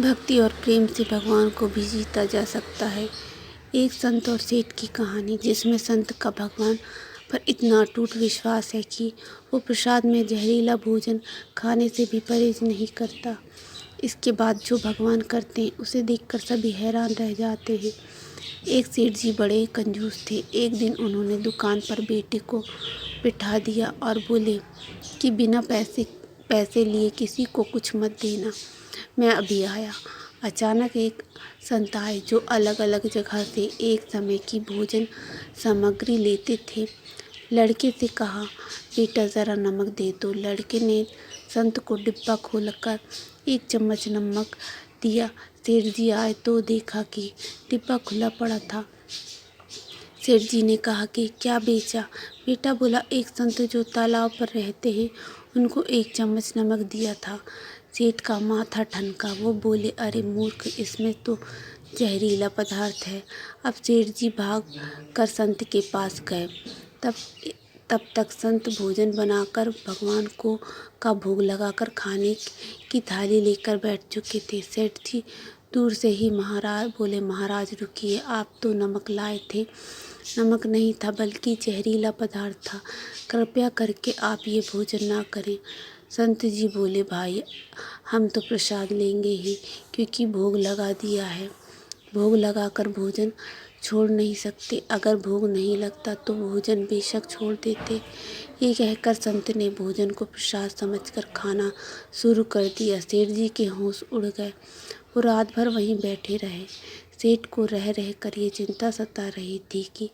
भक्ति और प्रेम से भगवान को भी जीता जा सकता है। एक संत और सेठ की कहानी, जिसमें संत का भगवान पर इतना अटूट विश्वास है कि वो प्रसाद में जहरीला भोजन खाने से भी परहेज नहीं करता। इसके बाद जो भगवान करते हैं उसे देखकर सभी हैरान रह जाते हैं। एक सेठ जी बड़े कंजूस थे। एक दिन उन्होंने दुकान पर बेटे को बिठा दिया और बोले कि बिना पैसे लिए किसी को कुछ मत देना, मैं अभी आया। अचानक एक संत आए जो अलग अलग जगह से एक समय की भोजन सामग्री लेते थे। लड़के से कहा, बेटा ज़रा नमक दे दो। लड़के ने संत को डिब्बा खोलकर एक चम्मच नमक दिया। सेठ जी आए तो देखा कि डिब्बा खुला पड़ा था। सेठ जी ने कहा कि क्या बेचा? बेटा बोला, एक संत जो तालाब पर रहते हैं उनको एक चम्मच नमक दिया था। सेठ का माथा ठनका। वो बोले, अरे मूर्ख, इसमें तो जहरीला पदार्थ है। अब सेठ जी भाग कर संत के पास गए। तब तब तक संत भोजन बनाकर भगवान को का भोग लगाकर खाने की थाली लेकर बैठ चुके थे। सेठ जी दूर से ही बोले, महाराज रुकिए, आप तो नमक लाए थे। नमक नहीं था बल्कि जहरीला पदार्थ था। कृपया करके आप ये भोजन ना करें। संत जी बोले, भाई हम तो प्रसाद लेंगे ही, क्योंकि भोग लगा दिया है। भोग लगाकर भोजन छोड़ नहीं सकते। अगर भोग नहीं लगता तो भोजन बेशक छोड़ देते। ये कहकर संत ने भोजन को प्रसाद समझकर खाना शुरू कर दिया। सेठ जी के होश उड़ गए। वो रात भर वहीं बैठे रहे। सेठ को रह कर ये चिंता सता रही थी कि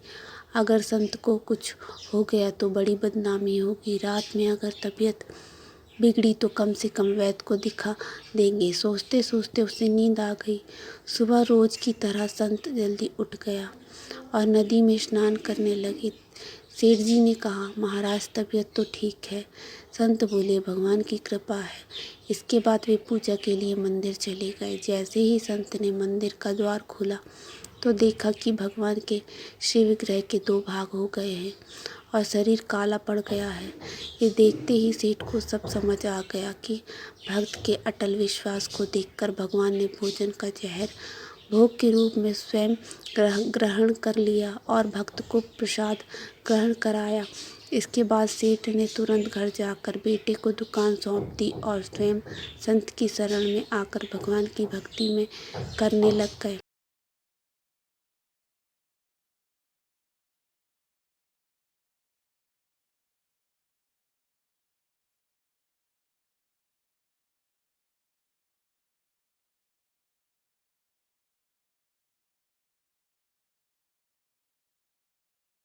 अगर संत को कुछ हो गया तो बड़ी बदनामी होगी। रात में अगर तबीयत बिगड़ी तो कम से कम वैद्य को दिखा देंगे। सोचते सोचते उसे नींद आ गई। सुबह रोज की तरह संत जल्दी उठ गया और नदी में स्नान करने लगे। सेठ जी ने कहा, महाराज तबीयत तो ठीक है? संत बोले, भगवान की कृपा है। इसके बाद वे पूजा के लिए मंदिर चले गए। जैसे ही संत ने मंदिर का द्वार खोला तो देखा कि भगवान के शिव विग्रह के दो भाग हो गए हैं और शरीर काला पड़ गया है। ये देखते ही सेठ को सब समझ आ गया कि भक्त के अटल विश्वास को देखकर भगवान ने भोजन का जहर भोग के रूप में स्वयं ग्रहण कर लिया और भक्त को प्रसाद ग्रहण कराया। इसके बाद सेठ ने तुरंत घर जाकर बेटे को दुकान सौंप दी और स्वयं संत की शरण में आकर भगवान की भक्ति में करने लग गए।